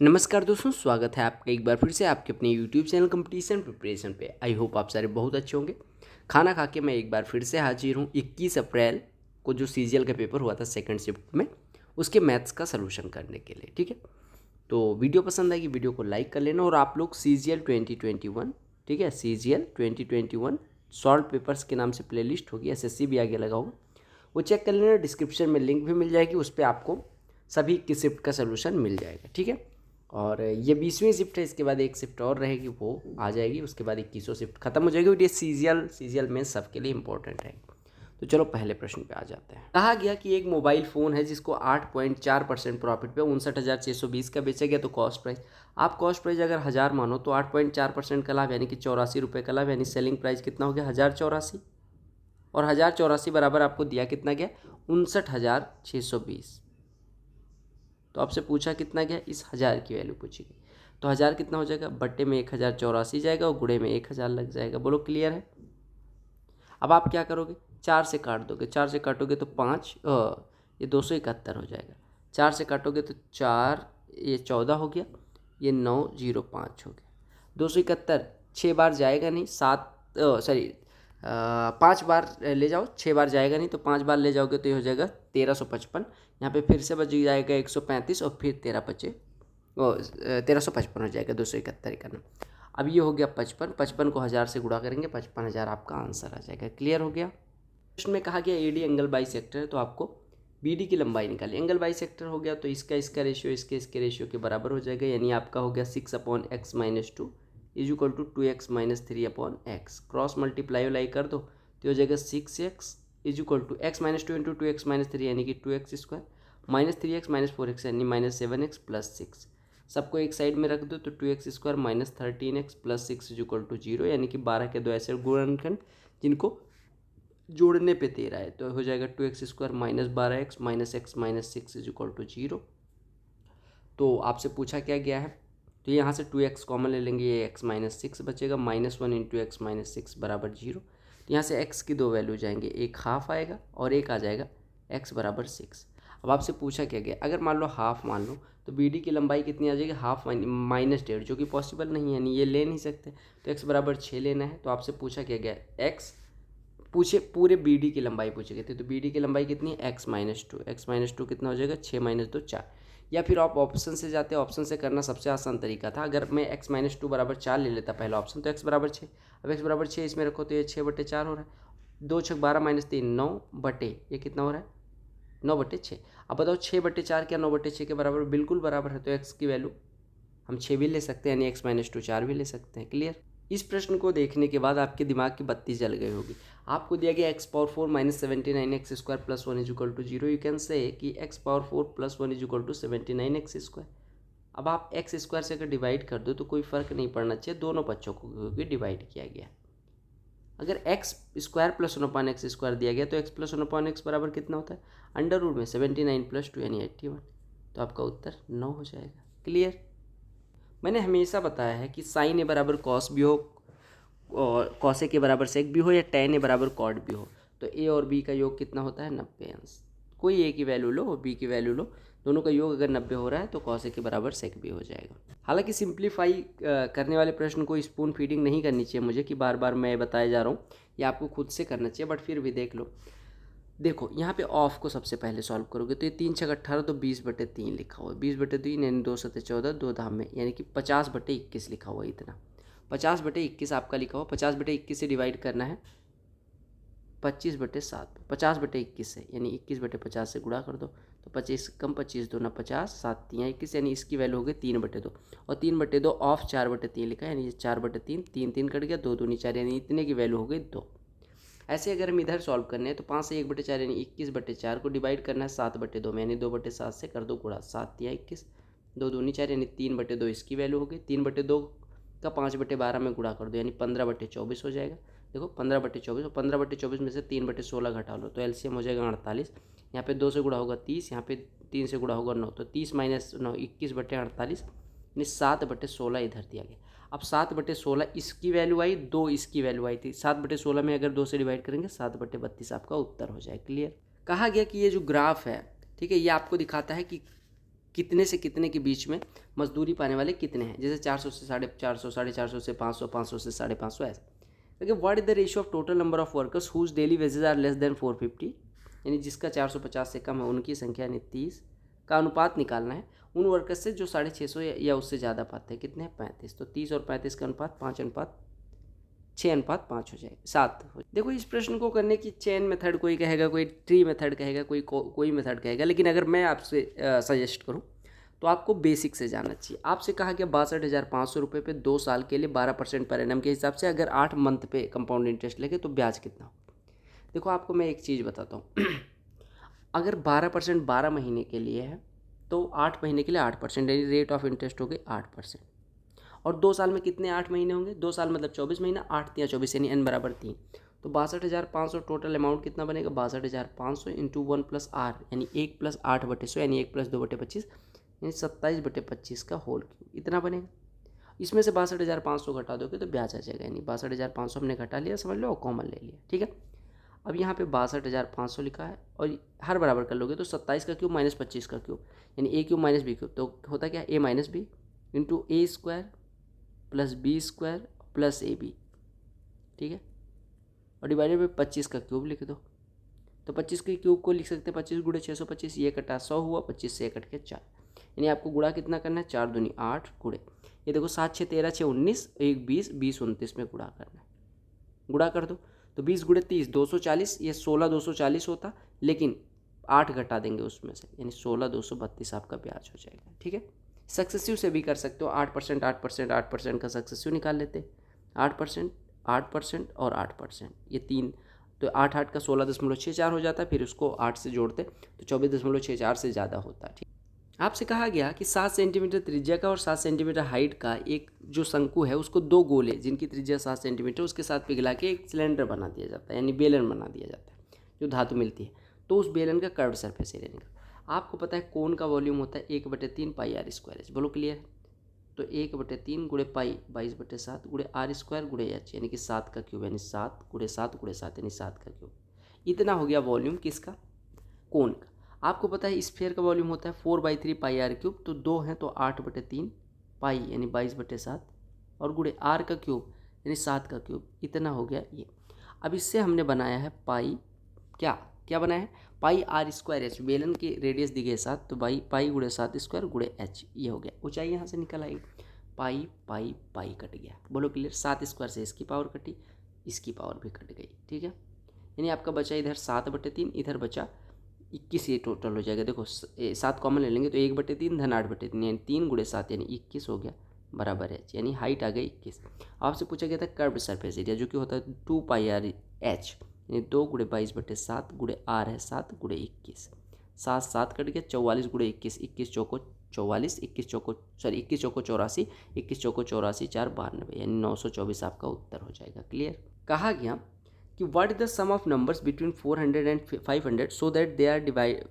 नमस्कार दोस्तों, स्वागत है आपका एक बार फिर से आपके अपने यूट्यूब चैनल कंपटीशन प्रिपरेशन पे। आई होप आप सारे बहुत अच्छे होंगे। खाना खा के मैं एक बार फिर से हाजिर हूँ 21 अप्रैल को जो सीजीएल का पेपर हुआ था सेकंड शिफ्ट में, उसके मैथ्स का सलूशन करने के लिए। ठीक है, तो वीडियो पसंद आएगी वीडियो को लाइक कर लेना। और आप लोग सीजीएल 2021, ठीक है, सीजीएल 2021 सॉल्व पेपर्स के नाम से प्लेलिस्ट होगी, एसएससी भी आगे लगा होगा, वो चेक कर लेना। डिस्क्रिप्शन में लिंक भी मिल जाएगी, उस पर आपको सभी की शिफ्ट का सलूशन मिल जाएगा। ठीक है, और ये 20वीं शिफ्ट है, इसके बाद एक शिफ्ट और रहेगी, वो आ जाएगी, उसके बाद 21वां शिफ्ट खत्म हो जाएगी। और ये सीजीएल में सबके लिए इंपॉर्टेंट है। तो चलो पहले प्रश्न पे आ जाते हैं। कहा गया कि एक मोबाइल फ़ोन है जिसको 8.4% प्रॉफिट पे 59,620 का बेचा गया। तो कॉस्ट प्राइस, आप कॉस्ट प्राइस अगर 1000 मानो तो 8.4% का लाभ यानी कि 84 रुपये का लाभ, यानी सेलिंग प्राइस कितना हो गया 1084। और 1084 बराबर आपको दिया कितना गया 59,620। तो आपसे पूछा कितना गया, इस 1000 की वैल्यू पूछी गई। तो 1000 कितना हो जाएगा, बट्टे में 1084 जाएगा और गुणे में 1000 लग जाएगा। बोलो क्लियर है। अब आप क्या करोगे, 4 से काट दोगे, 4 से काटोगे तो 5, ये 271 हो जाएगा। 4 से काटोगे तो 4, ये 14 हो गया, ये 905 हो गया। 271 6 बार जाएगा नहीं, 5 बार ले जाओ, 6 बार जाएगा नहीं, तो 5 बार ले जाओगे तो ये हो जाएगा 1355। यहाँ पे फिर से बच जाएगा 135 और फिर 1355 हो जाएगा 271 का ना। अब ये हो गया 55 को 1000 से गुणा करेंगे, 55,000 आपका आंसर आ जाएगा। क्लियर हो गया। प्रश्न में कहा गया एडी एंगल बाई सेक्टर है, तो आपको बीडी की लंबाई निकाली। एंगल बाई सेक्टर हो गया तो इसका रेशियो इसके रेशियो के बराबर हो जाएगा, यानी आपका हो गया 6/x-2 is equal to 2x-3/x। Cross multiply कर दो तो हो जाएगा 6x is equal to x-2 into 2x-3 यानी कि 2x² -3x-4x यानी -7x प्लस 6। सबको एक साइड में रख दो तो 2x² -13x plus 6 is equal to 0, यानी कि 12 के दो ऐसे गुणनखंड जिनको जोड़ने पे 13 है, तो हो जाएगा 2x² -12x -x-6 is equal to 0। तो आपसे पूछा क्या गया है, तो यहाँ से 2x कॉमन ले लेंगे, ये x-6 बचेगा, -1 इंटू x-6 बराबर 0। तो यहाँ से x की दो वैल्यू जाएंगे, एक हाफ आएगा और एक आ जाएगा x बराबर 6। अब आपसे पूछा क्या गया, अगर मान लो हाफ मान लो तो बी डी की लंबाई कितनी आ जाएगी, हाफ -1.5, जो कि पॉसिबल नहीं है, यानी ये ले नहीं सकते। तो x बराबर 6 लेना है। तो आपसे पूछा क्या गया, x पूछे पूरे बी डी की लंबाई पूछे गए थे, तो बी डी की लंबाई कितनी है x-2 कितना हो जाएगा 6 - 2 4। या फिर आप ऑप्शन से जाते, ऑप्शन से करना सबसे आसान तरीका था। अगर मैं x-2 बराबर 4 ले लेता पहला ऑप्शन, तो x बराबर 6। अब x बराबर 6 इसमें रखो तो ये 6/4 हो रहा है। 2 6 12 -3 9 बटे, ये कितना हो रहा है 9/6। अब बताओ 6/4 क्या 9/6 के बराबर, बिल्कुल बराबर है। तो x की वैल्यू हम 6 भी ले सकते हैं, यानी x-2 4 भी ले सकते हैं। क्लियर। इस प्रश्न को देखने के बाद आपके दिमाग की बत्ती जल गई होगी। आपको दिया गया x⁴ -79x² + 1 = 0। You can say कि x⁴ + 1 = 79x²। अब आप x² से अगर डिवाइड कर दो तो कोई फ़र्क नहीं पड़ना चाहिए, दोनों बच्चों को क्योंकि डिवाइड किया गया। अगर x² + 1/x² दिया गया तो x + 1/x बराबर कितना होता है, अंडर रूट में 79 + 2 यानी 81। तो आपका उत्तर 9 हो जाएगा। क्लियर। मैंने हमेशा बताया है कि साइन ए बराबर कॉस भी हो और कॉस ए के बराबर सेक भी हो, या टेन ए बराबर कॉड भी हो, तो ए और बी का योग कितना होता है 90 अंश। कोई ए की वैल्यू लो और बी की वैल्यू लो, दोनों का योग अगर 90 हो रहा है तो कॉस ए के बराबर सेक भी हो जाएगा। हालांकि सिंप्लीफाई करने वाले प्रश्न को स्पून फीडिंग नहीं करनी चाहिए मुझे कि बार बार मैं बताया जा रहा हूँ, ये आपको खुद से करना चाहिए, बट फिर भी देख लो। देखो यहाँ पे ऑफ को सबसे पहले सॉल्व करोगे तो ये 3 6 18 तो 20/3 लिखा हुआ है, 20/3 यानी 2 7 14, 2 धाम में यानी कि 50/21 लिखा हुआ है। इतना 50/21 आपका लिखा हुआ, 50/21 से डिवाइड करना है 25/7, 50/21 से यानी 21/50 से गुणा कर दो तो 25 कम 25 2 × 50 7 3 21, यानी इसकी वैल्यू हो गई 3/2। और 3/2 ऑफ 4/3 लिखा है, यानी 4/3, 3 3 कट गया, 2 दूनी 4 यानी इतने की वैल्यू हो गई 2। ऐसे अगर हम इधर सॉल्व करने हैं तो 5 से 1/4 यानी 21/4 को डिवाइड करना है 7/2 में, यानी 2/7 से कर दो गुणा, 7 या 21, 2 दूनी 4 यानी 3/2 इसकी वैल्यू हो गई। 3/2 का 5/12 में गुणा कर दो यानी 15/24 हो जाएगा। देखो 15/24 और 15/24 में से 3/16 घटा लो तो एलसीएम हो जाएगा 48। यहाँ पे 2 से गुणा होगा 30, यहाँ पे 3 से गुणा होगा 9, तो 30 - 9 21/48 यानी 7/16 इधर दिया गया। अब 7/16 इसकी वैल्यू आई, 2 इसकी वैल्यू आई थी। 7/16 में अगर 2 से डिवाइड करेंगे 7/32 आपका उत्तर हो जाए। क्लियर। कहा गया कि ये जो ग्राफ है, ठीक है, ये आपको दिखाता है कि कितने से कितने के बीच में मजदूरी पाने वाले कितने हैं, जैसे 400 से 450, 450 से 500, 500 से 550 ऐसे। देखिए what is the ratio of total number of workers whose daily wages are less than 450, यानी जिसका 450 से कम है उनकी संख्या यानी 30 का अनुपात निकालना है उन वर्कर्स से जो 650 या उससे ज़्यादा पाते हैं, कितने हैं 35। तो 30 और 35 का अनुपात 5:6:5 हो जाएगा, 7 हो। देखो इस प्रश्न को करने की चेन मेथड कोई कहेगा, कोई ट्री मेथड कहेगा, कोई मेथड कहेगा, लेकिन अगर मैं आपसे सजेस्ट करूं तो आपको बेसिक से जाना चाहिए। आपसे कहा गया 62,500 रुपये पे 2 साल के लिए 12% पर एनम के हिसाब से अगर 8 मंथ पे कंपाउंड इंटरेस्ट लगे तो ब्याज कितना हो। देखो आपको मैं एक चीज़ बताता हूँ अगर 12% 12 महीने के लिए है तो 8 महीने के लिए 8%, यानी रेट ऑफ इंटरेस्ट हो गई 8%। और 2 साल में कितने 8 महीने होंगे, 2 साल मतलब 24 महीना, 8 या 24 यानी n बराबर 3। तो 62,500 टोटल अमाउंट कितना बनेगा, 62,500 इंटू 1 प्लस आर यानी 1 प्लस 8/100 यानी 1 प्लस 2/25 यानी 27/25 का होल क्यूब, इतना बनेगा। इसमें से 62,500 घटा दोगे तो ब्याज आ जाएगा, यानी 62,500 हमने घटा लिया, समझ लो, और कॉमन ले लिया, ठीक है। अब यहाँ पे 62,500 लिखा है और हर बराबर कर लोगे तो 27 का क्यूब माइनस 25 का क्यूब यानी a cube minus b cube, तो होता क्या a minus b into a square plus b square plus a b, ठीक है, और डिवाइडेड बाई 25 का क्यूब लिख दो। तो 25 के क्यूब को लिख सकते हैं 25 गुणे 625, ये कटा 100 हुआ, 25 से कट के 4, यानी आपको गुणा कितना करना है, 4 दूनी 8 गुणे, ये देखो 7 6 13 6 19 1 20 20 29 में गुणा करना है, गुणा कर दो तो 20 गुणे 30 240, ये 16 240 होता, लेकिन 8 घटा देंगे उसमें से यानी 16 232 आपका ब्याज हो जाएगा, ठीक है। सक्सेसिव से भी कर सकते हो, 8% 8% 8% का सक्सेसिव निकाल लेते, 8% 8% और 8%, ये 3, तो 8 8 का 16.64 हो जाता है, फिर उसको 8 से जोड़ते तो 24.64 से ज़्यादा होता है, ठीक। आपसे कहा गया कि 7 सेंटीमीटर त्रिज्या का और 7 सेंटीमीटर हाइट का एक जो शंकु है उसको 2 गोले जिनकी त्रिज्या 7 सेंटीमीटर उसके साथ पिघला के एक सिलेंडर बना दिया जाता है, यानी बेलन बना दिया जाता है जो धातु मिलती है, तो उस बेलन का कर्व सरफेस एरिया निकाल। आपको पता है कोन का वॉल्यूम होता है 1/3 पाई आर स्क्वायर एच, बोलो क्लियर है। तो 1/3 गुणे पाई 22/7 गुणे आर स्क्वायर गुणे एच यानी कि 7 का क्यूब, यानी 7 गुणे 7 गुणे 7 यानी 7 का क्यूब, इतना हो गया वॉल्यूम किसका, कोन का। आपको पता है स्फीयर का वॉल्यूम होता है 4/3 पाई आर क्यूब, तो 2 हैं तो 8/3 पाई यानी 22/7 और गुणे आर का क्यूब यानी 7 का क्यूब, इतना हो गया ये। अब इससे हमने बनाया है पाई, क्या क्या बनाया है, पाई आर स्क्वायर एच, बेलन की रेडियस दी गई 7 तो पाई गुणे 7 स्क्वायर गुणे एच, ये हो गया। ऊंचाई यहाँ से निकल आएगी, पाई पाई पाई कट गया, बोलो क्लियर। 7 स्क्वायर से इसकी पावर कटी, इसकी पावर भी कट गई, ठीक है, यानी आपका बचा इधर 7/3, इधर बचा 21, ये टोटल हो जाएगा। देखो 7 कॉमन ले लेंगे तो 1/3 धन 8/3 यानी 3 गुणे 7 यानी 21 हो गया बराबर एच, यानी हाइट आ गई 21। आपसे पूछा गया था कर्व सरफेस एरिया जो कि होता है 2 पाई आर एच यानी 2 गुणे 22/7 गुणे आर है 7 गुणे 21, 7 7 कट गया, 44 गुणे 21, 21 चौको 44, 21 चौको 84, 21 चौको 84 4 92 यानी 924 आपका उत्तर हो जाएगा, क्लियर। कहा गया कि what is the sum of numbers between 400 and 500 so that they are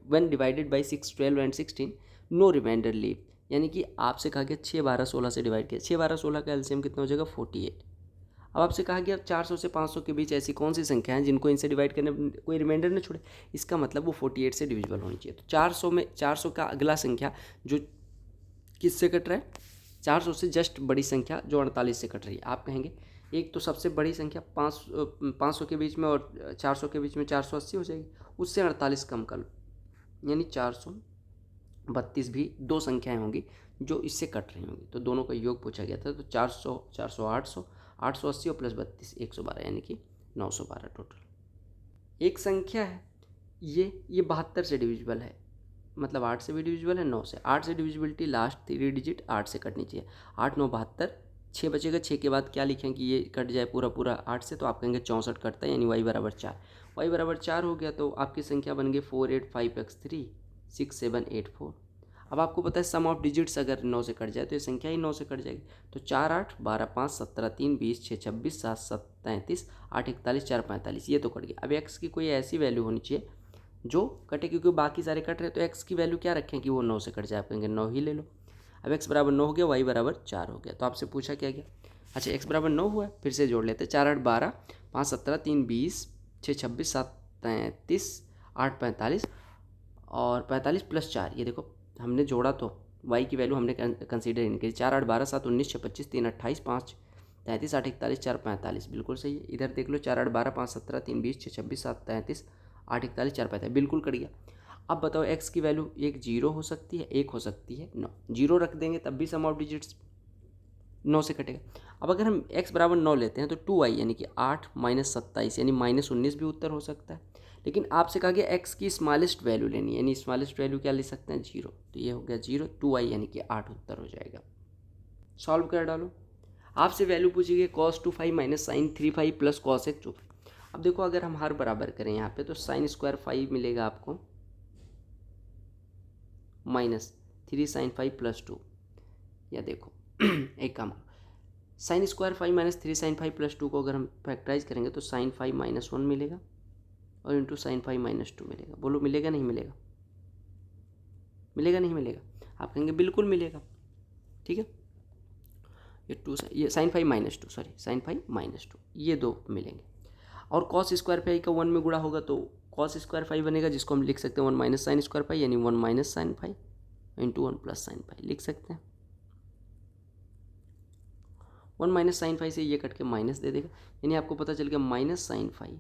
when divided by 6 12 and 16 no remainder leave, यानी कि आपसे कहा गया 6 12 16 से डिवाइड किया, 6 12 16 का एलसीएम कितना हो जाएगा 48। अब आपसे कहा गया 400 से 500 के बीच ऐसी कौन सी संख्या है जिनको इनसे डिवाइड करने कोई रिमाइंडर न छोड़े, इसका मतलब वो 48 से डिविजिबल होनी चाहिए। तो 400 में 400 का अगला संख्या जो किससे कट रहा है, 400 से जस्ट बड़ी संख्या जो 48 से कट रही है। आप कहेंगे एक तो सबसे बड़ी संख्या 500 के बीच में और 400 के बीच में 480 हो जाएगी, उससे 48 कम कर लो, यानी 432 भी 2 संख्याएं होंगी जो इससे कट रही होंगी, तो दोनों का योग पूछा गया था। तो 400 400 800 880 और प्लस 32 112 यानी कि 912 टोटल। एक संख्या है ये 72 से डिविजिबल है, मतलब 8 से भी डिविजिबल है, 9 से। 8 से डिविजिबिलिटी लास्ट 3 डिजिट 8 से कटनी चाहिए, 8 9 72, 6 बचेगा, 6 के बाद क्या लिखें कि ये कट जाए पूरा पूरा 8 से, तो आप कहेंगे 64 कटता है यानी y बराबर 4, y बराबर 4 हो गया तो आपकी संख्या बन गई 485x3 6784। अब आपको पता है सम ऑफ डिजिट्स अगर 9 से कट जाए तो ये संख्या ही 9 से कट जाएगी, तो 4 8 12 5 17 3 20 6 26 7 7 33 8 41 4 45, ये तो कट गया। अब x की कोई ऐसी वैल्यू होनी चाहिए जो कटे, क्योंकि बाकी सारे कट रहे हैं, तो x की वैल्यू क्या रखें कि वो 9 से कट जाए, आप कहेंगे 9 ही ले लो। अब x बराबर 9 हो गया, y बराबर 4 हो गया, तो आपसे पूछा क्या गया, अच्छा x बराबर 9 हुआ है, फिर से जोड़ लेते हैं, 4 8 12 5 17 3 20 6 26 7 33 8 45 और 45 प्लस 4, ये देखो हमने जोड़ा तो y की वैल्यू हमने कंसीडर नहीं करी। 4 8 12 7 19 6 25 3 28 5 33 8 41 4 45 बिल्कुल सही है। इधर देख लो 4 8 12 5 17 3 20 6 26 7 33 8 41 4 45 बिल्कुल कट गया। अब बताओ x की वैल्यू एक 0 हो सकती है, एक हो सकती है 9। 0 रख देंगे तब भी सम ऑफ डिजिट्स 9 से कटेगा। अब अगर हम x बराबर 9 लेते हैं तो 2y यानी कि 8 माइनस 27 यानी माइनस 19 भी उत्तर हो सकता है। लेकिन आपसे कहा गया x की स्मॉलेस्ट वैल्यू लेनी है, यानी स्मॉलेस्ट वैल्यू क्या ले सकते हैं 0, तो ये हो गया 0, 2y यानी कि 8 उत्तर हो जाएगा। सॉल्व कर डालो। आपसे वैल्यू पूछी गई cos 2 minus sine 3 plus cos x 2। अब देखो अगर हम हर बराबर करें यहाँ पे तो साइन स्क्वायर 5 मिलेगा आपको माइनस 3 साइन 5 प्लस 2, या देखो एक काम sine square 5 minus 3 sine 5 plus 2 को अगर हम फैक्टराइज करेंगे तो साइन 5 माइनस 1 मिलेगा और इंटू साइन 5 माइनस 2 मिलेगा। बोलो मिलेगा नहीं मिलेगा? मिलेगा नहीं मिलेगा? आप कहेंगे बिल्कुल मिलेगा। ठीक है, ये sine 5 minus 2 sorry sine 5 minus 2 ये दो मिलेंगे। और कॉस स्क्वायर 5 का 1 में गुणा होगा तो कॉस स्क्वायर 5 बनेगा, जिसको हम लिख सकते हैं 1 माइनस साइन स्क्वायर 5 यानी 1 minus sine 5 into 1 plus sine 5 लिख सकते हैं। 1 माइनस साइन 5 से ये कट के माइनस दे देगा, यानी आपको पता चल गया minus sine 5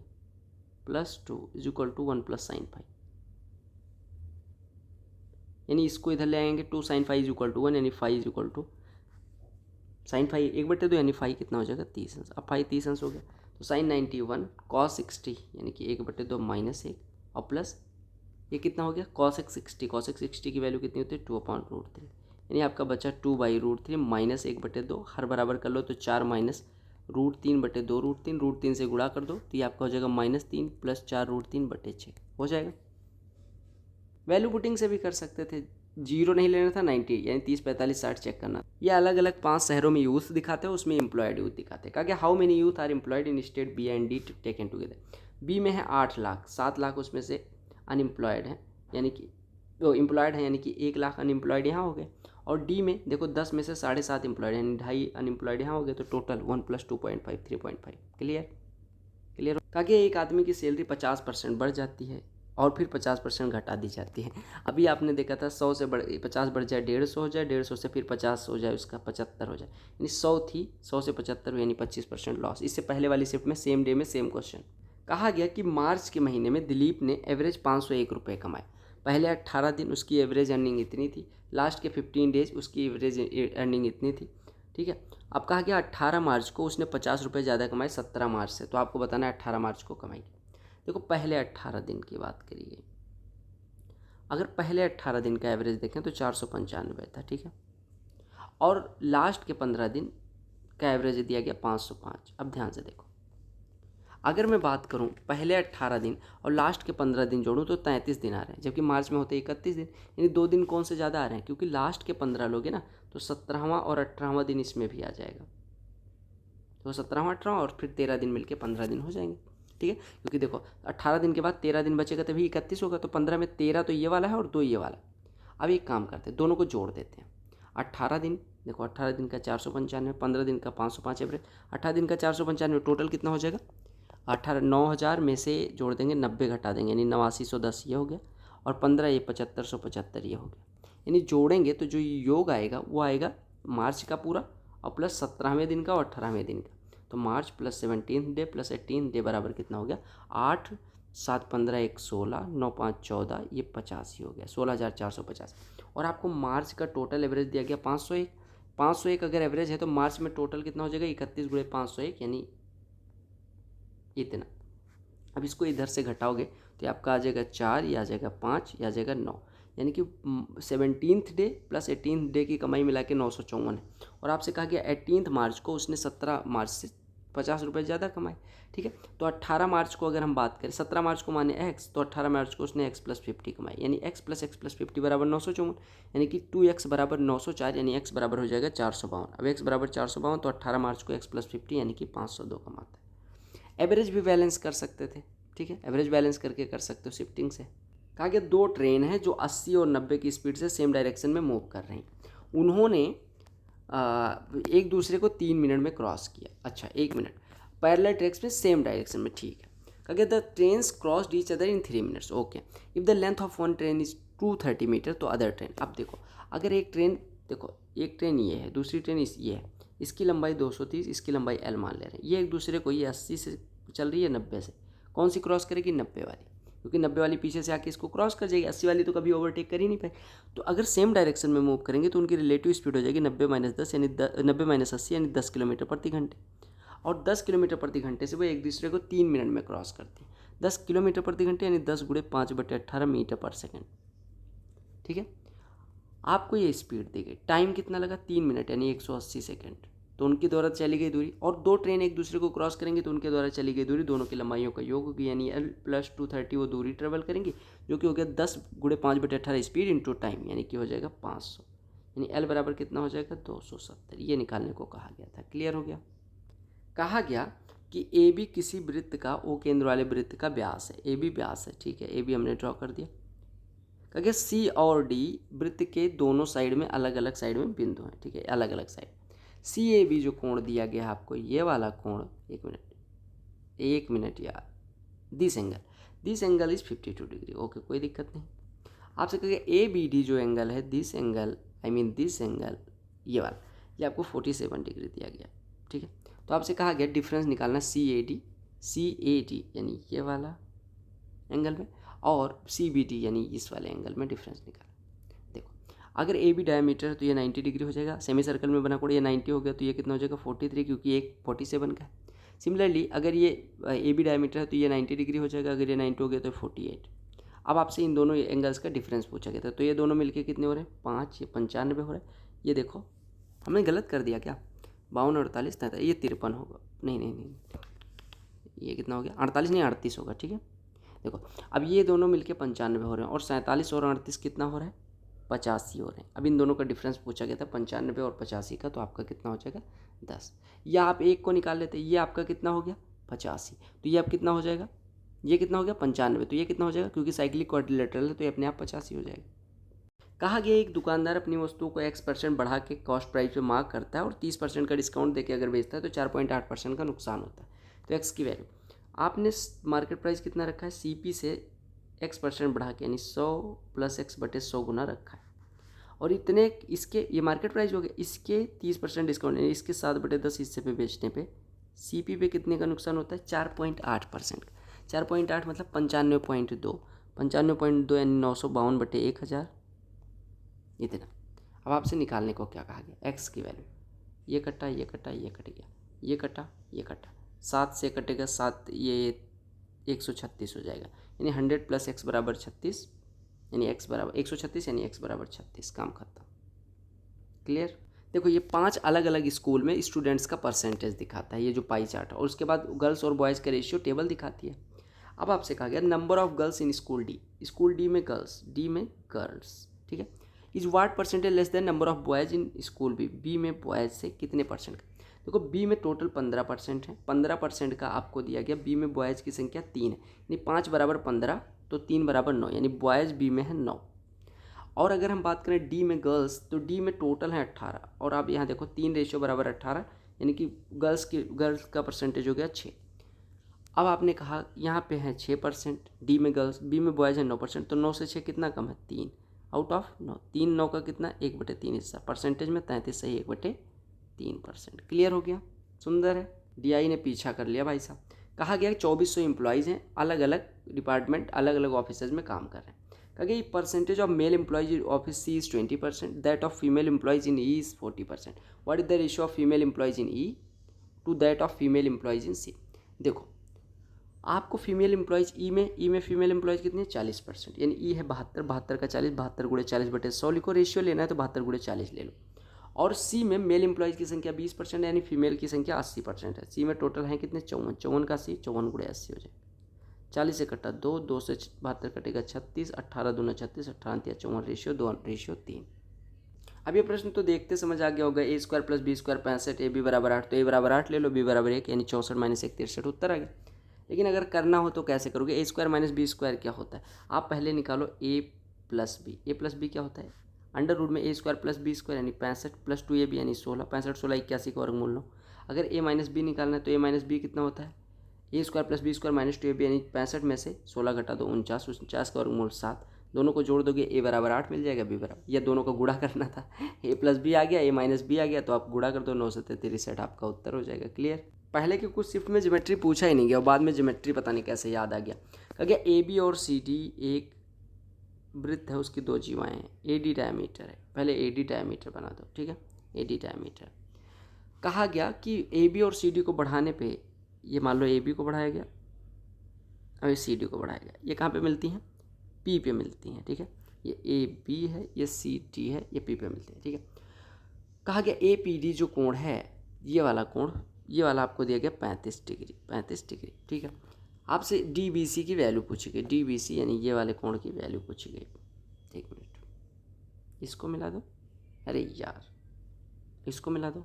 plus 2 is equal to 1 plus sine 5, यानी इसको इधर ले आएंगे 2 साइन 5 इज इक्वल टू 1 यानी 5 इज इक्वल टू साइन 5 1/2 यानी 5 कितना हो जाएगा 30 अंश। अब 5 30 अंश हो गया तो साइन 91 कॉस 60 यानी कि 1/2 माइनस 1 और प्लस ये कितना हो गया कॉस एक्स 60। कॉस एक्स 60 की वैल्यू कितनी होती है 2/√3, यानी आपका बचा 2/√3 माइनस 1/2। हर बराबर कर लो तो 4 माइनस √3/2 √3 से गुणा कर दो तो ये आपका हो जाएगा -3 प्लस 4√3/6 हो जाएगा। वैल्यू पुटिंग से भी कर सकते थे, 0 नहीं लेना था 90 यानी 30 45 60 चेक करना। ये अलग अलग 5 शहरों में यूथ दिखाते हैं, उसमें एम्प्लॉयड यूथ दिखाते हैं। कहा कि how many youth are employed in state B and D taken together. B में है 8 लाख, 7 लाख उसमें से अनएम्प्लॉयड है यानी कि वो एम्प्लॉयड है यानी कि 1 लाख अनएम्प्लॉयड यहाँ हो गए। और डी में देखो 10 में से 7.5 एम्प्लॉयड यानी 2.5 अनएम्प्लॉयड यहाँ हो गए, तो टोटल 1 + 2.5 3.5। Clear clear. कहा कि एक आदमी की सैलरी 50% बढ़ जाती है और फिर 50% घटा दी जाती है। अभी आपने देखा था 100 से 50 बढ़ जाए 150 हो जाए, 150 से फिर 50 हो जाए उसका 75 हो जाए, यानी 100 थी 100 से 75 यानी 25% लॉस। इससे पहले वाली शिफ्ट में सेम डे में सेम क्वेश्चन। कहा गया कि मार्च के महीने में दिलीप ने एवरेज 501 रुपये कमाए। पहले 18 दिन उसकी एवरेज अर्निंग इतनी थी, लास्ट के 15 डेज उसकी एवरेज अर्निंग इतनी थी। ठीक है, अब कहा गया 18 मार्च को उसने 50 रुपये ज़्यादा कमाए 17 मार्च से, तो आपको बताना है 18 मार्च को कमाई। देखो पहले 18 दिन की बात करी गई, अगर पहले 18 दिन का एवरेज देखें तो 495 था। ठीक है, और लास्ट के 15 दिन का एवरेज दिया गया 505। अब ध्यान से देखो, अगर मैं बात करूं पहले 18 दिन और लास्ट के 15 दिन जोड़ूं तो 33 दिन आ रहे हैं, जबकि मार्च में होते 31 दिन, यानी 2 दिन कौन से ज़्यादा आ रहे हैं, क्योंकि लास्ट के 15 लोगे ना तो 17वां और 18वां दिन इसमें भी आ जाएगा, तो 17वां 18वां और फिर 13 दिन मिलके 15 दिन हो जाएंगे। ठीक है, क्योंकि देखो 18 दिन के बाद 13 दिन बचेगा तभी 31 होगा, तो 15 में 13 तो ये वाला है और 2 ये वाला। अब एक काम करते हैं, दोनों को जोड़ देते हैं। 18 दिन देखो 18 दिन का 495, 15 दिन का 505 एवरेज, 18 दिन का 495, टोटल कितना हो जाएगा 9000 में से जोड़ देंगे 90 घटा देंगे यानी 8910 ये हो गया, और 15 ये 7575 ये हो गया। यानी जोड़ेंगे तो जो योग आएगा वो आएगा मार्च का पूरा और प्लस 17वें दिन का और 18वें दिन का, तो मार्च प्लस 17 डे प्लस 18 डे बराबर कितना हो गया 8 7 15 1 16 9 5 14 ये 50 ही हो गया 16450। और आपको मार्च का टोटल एवरेज दिया गया 501। 501 अगर एवरेज है तो मार्च में टोटल कितना हो जाएगा 31 × 501 यानी इतना। अब इसको इधर से घटाओगे तो आपका आ जाएगा 4, या आ जाएगा 5, या आ जाएगा 9, यानी कि 17th debt plus 18th day की कमाई मिला के 954 है। और आपसे कहा गया 18 मार्च को उसने 17 मार्च से 50 रुपये ज़्यादा कमाए। ठीक है, तो 18 मार्च को अगर हम बात करें 17 मार्च को माने x, तो 18 मार्च को उसने x + 50 कमाई, यानी x + 50 बराबर 954, यानी कि 2x बराबर 904, यानी x बराबर हो जाएगा 452। अब x बराबर 452 तो 18 मार्च को x + 50 यानी कि 502 कमाता है। एवरेज भी बैलेंस कर सकते थे। ठीक है, एवरेज बैलेंस करके कर सकते हो शिफ्टिंग से। कहा गया 2 ट्रेन हैं जो 80 और 90 की स्पीड से सेम डायरेक्शन में मूव कर रही हैं। उन्होंने एक दूसरे को 3 मिनट में क्रॉस किया। अच्छा 1 मिनट, पैरेलल ट्रैक्स में सेम डायरेक्शन में। ठीक है, कहा गया the trains crossed each other in 3 minutes. Okay, if the length of one train is 230 metre तो अदर ट्रेन। अब देखो अगर एक ट्रेन, देखो एक ट्रेन ये है, दूसरी ट्रेन ये है, इसकी लंबाई 230, इसकी लंबाई L मान ले रहे हैं, ये एक दूसरे को, ये 80 से चल रही है 90 से, कौन सी क्रॉस करेगी? 90 वाली, क्योंकि 90 वाली पीछे से आके इसको क्रॉस कर जाएगी, 80 वाली तो कभी ओवरटेक कर ही नहीं पाए। तो अगर सेम डायरेक्शन में मूव करेंगे तो उनकी रिलेटिव स्पीड हो जाएगी 90-10 यानी 90-80 यानी 10 किलोमीटर प्रति घंटे, और 10 किलोमीटर प्रति घंटे से वो एक दूसरे को 3 मिनट में क्रॉस करती है। 10 किलोमीटर प्रति घंटे यानी 10 × 5/18 मीटर पर सेकेंड। ठीक है, आपको ये स्पीड दी गई, टाइम कितना लगा? 3 मिनट यानी 180 सेकेंड। तो उनके द्वारा चली गई दूरी, और दो ट्रेन एक दूसरे को क्रॉस करेंगे तो उनके द्वारा चली गई दूरी दोनों की लंबाइयों का योग होगी, यानी L + 230 वो दूरी ट्रेवल करेंगी, जो कि हो गया 10 × 5/18 स्पीड इंटू टाइम, यानी कि हो जाएगा 500, यानी L बराबर कितना हो जाएगा? 270। ये निकालने को कहा गया था। क्लियर हो गया? कहा गया कि AB किसी वृत्त का, O केंद्र वाले वृत्त का व्यास है, AB व्यास है। ठीक है, AB हमने ड्रॉ कर दिया। कहा गया C और D वृत्त के दोनों साइड में अलग अलग साइड में बिंदु हैं। ठीक है, अलग अलग साइड। CAB जो कोण दिया गया है आपको, ये वाला कोण, एक मिनट यार, this angle is 52 degree. Okay, कोई दिक्कत नहीं। आपसे कहा गया ABD जो एंगल है, दिस एंगल ये वाला, ये आपको 47 डिग्री दिया गया। ठीक है, तो आपसे कहा गया डिफरेंस निकालना CAD यानी ये वाला एंगल में, और CBD यानी इस वाले एंगल में डिफरेंस निकालना। देखो अगर AB डायमीटर है तो ये 90 डिग्री हो जाएगा, सेमी सर्कल में बना कोण ये 90 हो गया, तो ये कितना हो जाएगा? 43, क्योंकि एक 47 का है। सिमिलरली अगर ये AB डायमीटर है तो ये 90 डिग्री हो जाएगा, अगर ये 90 हो गया तो 48। अब आपसे इन दोनों एंगल्स का डिफरेंस पूछा गया था, तो ये दोनों मिलके कितने हो रहे हैं? 5, ये 95 हो रहा है। ये देखो हमने गलत कर दिया क्या? 52, 48, 43, ये 53 होगा। नहीं, ये कितना हो गया? 48 नहीं, 38 होगा। ठीक है, देखो अब ये दोनों मिलके 95 हो रहे हैं, और 47 और 38 कितना हो रहा है? 85 हो रहे हैं। अब इन दोनों का डिफरेंस पूछा गया था 95 और 85 का, तो आपका कितना हो जाएगा? 10। या आप एक को निकाल लेते, ये आपका कितना हो गया? 85, तो ये आप कितना हो जाएगा? ये कितना हो गया? 95, तो ये कितना हो जाएगा? क्योंकि साइक्लिक क्वाड्रिलेटरल है तो ये अपने आप 85 हो जाएगा। कहा गया एक दुकानदार अपनी वस्तुओं को X% बढ़ा के कॉस्ट प्राइस पे मार्क करता है और 30% का डिस्काउंट देके अगर बेचता है तो 4.8% का नुकसान होता है। तो X की वैल्यू आपने मार्केट प्राइस कितना रखा है? CP से X% बढ़ा के, यानी 100 + X/100 गुना रखा है, और इतने इसके, ये मार्केट प्राइस हो गया, इसके 30% डिस्काउंट यानी इसके 7/10 हिस्से पे बेचने पे CP पे कितने का नुकसान होता है? 4.8%। 4.8 मतलब 95.2, 95.2 यानी 952/1000, इतना। अब आपसे निकालने को क्या कहा गया? X की वैल्यू, ये कटा, ये कटा, ये कट गया, ये कटा, ये कटा, 7 से कटेगा 7, ये 136 हो जाएगा, यानी 100 + X = 36, यानी X = 136, यानी X = 36। काम खत्म। क्लियर? देखो ये 5 अलग अलग स्कूल में स्टूडेंट्स का परसेंटेज दिखाता है, ये जो पाई चार्ट है, और उसके बाद गर्ल्स और बॉयज़ का रेशियो टेबल दिखाती है। अब आपसे कहा गया number of girls in school D में गर्ल्स, D में गर्ल्स, ठीक है, is what percentage less than number of boys in school B में बॉयज़ से कितने परसेंट का? देखो B में टोटल 15% है, 15% का आपको दिया गया। B में बॉयज़ की संख्या 3 है, यानी 5 = 15, तो 3 = 9, यानी बॉयज़ B में है 9। और अगर हम बात करें D में गर्ल्स, तो D में टोटल है 18, और आप यहाँ देखो 3 रेशियो बराबर 18, यानी कि गर्ल्स का परसेंटेज हो गया 6। अब आपने कहा यहाँ पे है 6% D में गर्ल्स, B में बॉयज़ है 9%, तो 9 से 6 कितना कम है? 3 आउट ऑफ 9, 3 9 का कितना? 1/3 हिस्सा, परसेंटेज में 33 सही 1/3%। क्लियर हो गया? सुंदर है। DI ने पीछा कर लिया भाई साहब। कहा गया 2400 एम्प्लॉयज़ हैं, अलग अलग डिपार्टमेंट, अलग अलग ऑफिस में काम कर रहे हैं। कहा गया percentage of male employees in office C is 20%, that of female employees in E is 40%। What is the ratio of female employees in E to that of female employees in C? देखो आपको female employees E में female employees कितनी है? 40%, यानी E है 72, 72 का 40, 72 × 40/100 लिखो। Ratio लेना है तो 72 × 40 ले लो। और C में मेल एम्प्लॉयज़ की संख्या 20%, यानी फीमेल की संख्या 80% है। C में टोटल है कितने? 54, 54 का C, 54 × 80 हो जाए। 40 से कटा 2, 2 से 72 कटेगा 36, 18 दूना 36, 18 × 54, रेशियो 2, रेशियो 3। अब ये प्रश्न तो देखते समझ आ गया होगा। A² + B² 65, AB = 8, तो A = 8 ले लो, B = 1, यानी 64 - 1 63 उत्तर आ गया। लेकिन अगर करना हो तो कैसे करोगे? A² - B² क्या होता है? आप पहले निकालो A + B। A + B क्या होता है? अंडर रूट में A² + B² यानी 65 + 2AB यानी 16, 65 16 81 का वर्गमूल 9। अगर A - B निकालना है तो A - B कितना होता है? A² + B² - 2AB यानी 65 में से 16 घटा दो 49, 49 का वर्गमूल 7, दोनों को जोड़ दोगे, ए बराबर 8 मिल जाएगा, बी बराबर, या दोनों का गुणा करना था, ए प्लस बी आ गया, ए माइनस बी आ गया, तो आप गुणा कर दो, 9 से 63 आपका उत्तर हो जाएगा। क्लियर। पहले के कुछ शिफ्ट में ज्योमेट्री पूछा ही नहीं गया और बाद में ज्योमेट्री पता नहीं कैसे याद आ गया। कहा गया ए बी और सी डी एक वृत्त है, उसकी 2 जीवाएँ हैं, ए डी डायमीटर है। पहले ए डी डायमीटर बना दो, ठीक है, ए डी डायमीटर। कहा गया कि ए बी और सी डी को बढ़ाने पे, ये मान लो ए बी को बढ़ाया गया और ये सी डी को बढ़ाया गया, ये कहाँ पे मिलती हैं, पी पे मिलती हैं, ठीक है। ये ए बी है, ये सी टी है, ये पी पे मिलती है, ठीक है। कहा गया ए पी डी जो कोण है, ये वाला कोण, ये वाला आपको दिया गया 35 डिग्री, 35 डिग्री, ठीक है। आपसे डी बी सी की वैल्यू पूछी गई, डी बी सी यानी ये वाले कोण की वैल्यू पूछी गई। 1 मिनट, इसको मिला दो, अरे यार, इसको मिला दो,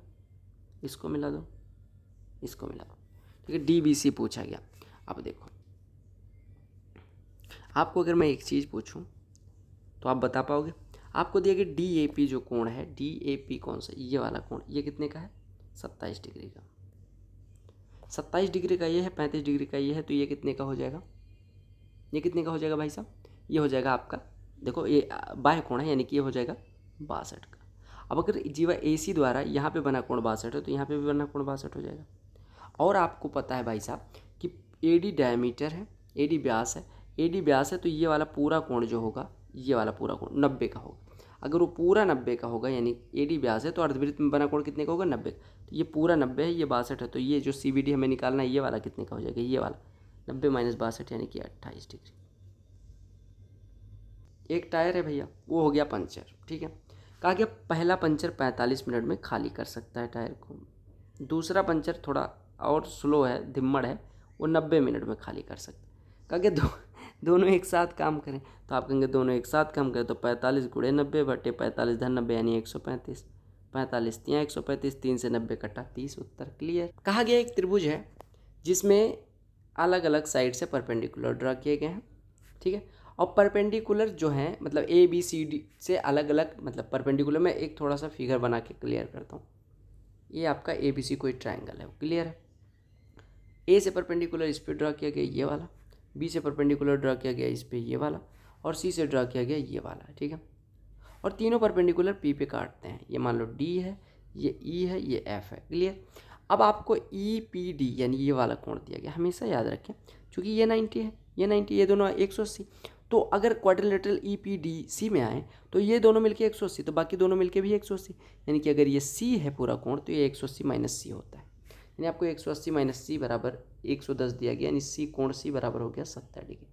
इसको मिला दो, इसको मिला दो, ठीक है। डी बी सी पूछा गया। अब देखो, आपको अगर मैं एक चीज़ पूछूं तो आप बता पाओगे। आपको दिया गया डी ए पी जो कोण है, डी ए पी कौन सा, ये वाला कोण, ये कितने का है, 27 डिग्री का। 27 डिग्री का ये है, 35 डिग्री का ये है, तो ये कितने का हो जाएगा, ये कितने का हो जाएगा भाई साहब, ये हो जाएगा आपका, देखो ये बाह्य कोण है, यानी कि ये हो जाएगा 62 का। अब अगर जीवा ए सी द्वारा यहाँ पे बना कोण 62 है, तो यहाँ पे भी बना कोण 62 हो जाएगा। और आपको पता है भाई साहब कि ए डी डायमीटर है, ए डी व्यास है, ए डी व्यास है, तो ये वाला पूरा कोण जो होगा, ये वाला पूरा कोण 90 का होगा। अगर वो पूरा 90 का होगा, यानी ए डी व्यास है, तो अर्धवृत्त में बना कोण कितने का होगा, 90 का। तो ये पूरा 90 है, ये 62 है, तो ये जो सी बी डी हमें निकालना है, ये वाला कितने का हो जाएगा, ये वाला 90 माइनस 62 यानी कि 28 डिग्री। एक टायर है भैया, वो हो गया पंचर, ठीक है। कहा गया पहला पंचर 45 मिनट में खाली कर सकता है टायर को, दूसरा पंचर थोड़ा और स्लो है, धिम्मड़ है, वो 90 मिनट में खाली कर सकता है। कहा गया दोनों एक साथ काम करें, तो आप कहेंगे दोनों एक साथ काम करें, तो 45 गुणे 90 बटे 45 धन 90 यानी 135, 45 तियाँ 135, 3 से 90 कटा 30, उत्तर क्लियर। कहा गया एक त्रिभुज है जिसमें अलग अलग साइड से परपेंडिकुलर ड्रा किए गए हैं, ठीक है। और परपेंडिकुलर जो है मतलब ए बी सी डी से अलग अलग, मतलब परपेंडिकुलर में एक थोड़ा सा फिगर बना के क्लियर करता हूँ। ये आपका ए बी सी कोई ट्रायंगल है, वो क्लियर है। ए से परपेंडिकुलर इस पर ड्रा किया गया ये वाला, बी से परपेंडिकुलर ड्रा किया गया इस पर ये वाला, और सी से ड्रा किया गया ये वाला, ठीक है। और तीनों परपेंडिकुलर पी पे काटते हैं, ये मान लो डी है, ये ई है, ये एफ है, क्लियर। अब आपको ई पी डी यानी ये वाला कोण दिया गया, हमेशा याद रखें, क्योंकि ये 90 है, ये 90, ये दोनों 180, तो अगर quadrilateral E P D C में आए तो ये दोनों मिलके 180, तो बाकी दोनों मिलके भी 180, यानी कि अगर ये सी है पूरा कोण, तो ये 180 माइनस सी होता है, यानी आपको 180 माइनस सी बराबर 110 दिया गया, यानी सी कोण सी बराबर हो गया 70 डिग्री।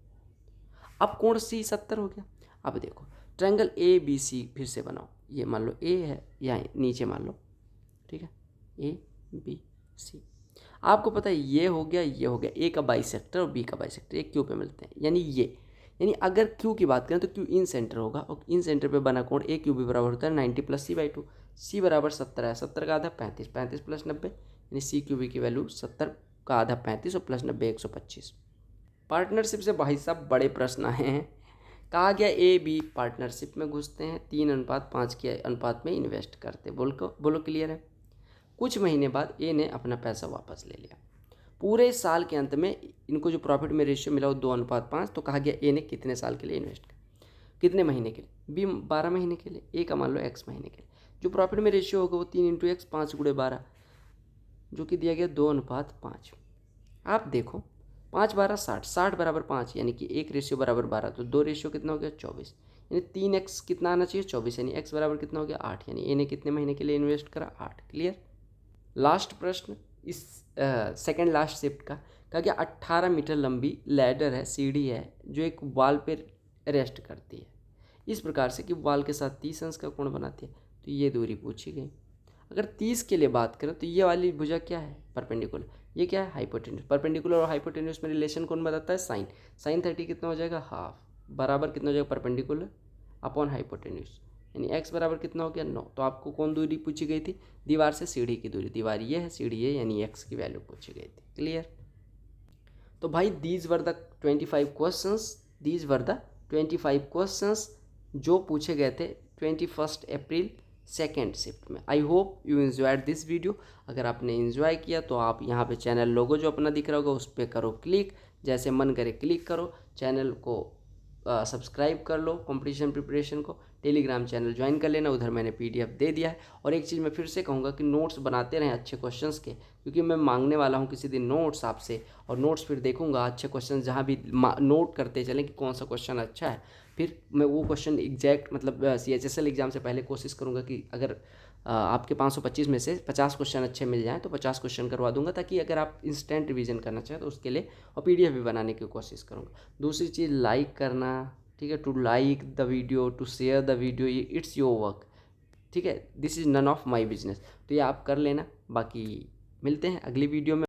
अब कोण सी 70 हो गया। अब देखो ट्रायंगल ए बी सी फिर से बनाओ, ये मान लो ए है, यहाँ नीचे मान लो, ठीक है, ए बी सी। आपको पता है ये हो गया, ये हो गया, ए का बाइसेक्टर और बी का बाइसेक्टर एक क्यू पे मिलते हैं, यानी ये, यानी अगर क्यू की बात करें तो क्यू इन सेंटर होगा, और इन सेंटर पे बना कोण ए क्यू बी बराबर होता है 90 प्लस सी बाई 2, सी बराबर 70 है, 70 का आधा 35, 35 प्लस 90 यानी सी क्यू बी की वैल्यू 70 का आधा 35 और प्लस 90 125। पार्टनरशिप से भाई साहब बड़े प्रश्न आए हैं। कहा गया ए बी पार्टनरशिप में घुसते हैं, 3:5 के अनुपात में इन्वेस्ट करते, बोलो क्लियर है। कुछ महीने बाद ए ने अपना पैसा वापस ले लिया, पूरे साल के अंत में इनको जो प्रॉफिट में रेशियो मिला वो 2:5, तो कहा गया ए ने कितने साल के लिए इन्वेस्ट किया, कितने महीने के लिए, बी 12 महीने के लिए, ए का मान लो एक्स महीने के लिए। जो प्रॉफिट में रेशियो होगा वो 3 × x 5 × 12 जो कि दिया गया 2:5। आप देखो 5 12 60, 60 बराबर 5 यानी कि 1 रेशियो बराबर 12, तो 2 रेशियो कितना हो गया 24, यानी 3x कितना आना चाहिए 24, यानी x बराबर कितना हो गया 8, यानी ए ने कितने महीने के लिए इन्वेस्ट करा 8, क्लियर। लास्ट प्रश्न इस सेकंड लास्ट शिफ्ट का, कहा गया 18 मीटर लंबी लैडर है, सीढ़ी है, जो एक वॉल पे रेस्ट करती है इस प्रकार से कि वॉल के साथ 30 अंश का कोण बनाती है, तो ये दूरी पूछी गई। अगर 30 के लिए बात करें तो ये वाली भुजा क्या है, परपेंडिकुलर, ये क्या है हाइपोटेन्यूस। परपेंडिकुलर और हाइपोटेन्यूस में रिलेशन कौन बताता है, साइन। साइन 30 कितना हो जाएगा हाफ, बराबर कितना हो जाएगा परपेंडिकुलर अपॉन हाइपोटेन्यूस, यानी x बराबर कितना हो गया 9। तो आपको कौन दूरी पूछी गई थी, दीवार से सीढ़ी की दूरी, दीवार ये है सीढ़ी ये, यानी x की वैल्यू पूछी गई थी, क्लियर। तो भाई दीज वर द 25 क्वेश्चंस जो पूछे गए थे 21 अप्रैल सेकेंड शिफ्ट में। I hope you enjoyed this video. अगर आपने एंजॉय किया तो आप यहाँ पे चैनल लोगो जो अपना दिख रहा होगा उस पर करो क्लिक, जैसे मन करे क्लिक करो, चैनल को सब्सक्राइब कर लो कंपटीशन प्रिपरेशन को, टेलीग्राम चैनल ज्वाइन कर लेना, उधर मैंने PDF दे दिया है। और एक चीज़ मैं फिर से कहूँगा कि नोट्स बनाते रहें अच्छे क्वेश्चंस के, क्योंकि मैं मांगने वाला हूँ किसी दिन नोट्स आपसे, और नोट्स फिर देखूंगा अच्छे क्वेश्चन जहाँ भी नोट करते चलें कि कौन सा क्वेश्चन अच्छा है, फिर मैं वो क्वेश्चन एग्जैक्ट मतलब CHSL एग्ज़ाम से पहले कोशिश करूँगा कि अगर आपके 525 में से 50 क्वेश्चन अच्छे मिल जाएँ तो 50 क्वेश्चन करवा दूंगा, ताकि अगर आप इंस्टेंट रिवीजन करना चाहें तो उसके लिए, और PDF भी बनाने की कोशिश करूँगा। दूसरी चीज़ लाइक करना, ठीक है, to like the video, to share the video, ये इट्स योर वर्क, ठीक है, this is none of my business. तो ये आप कर लेना। बाकी मिलते हैं अगली वीडियो में।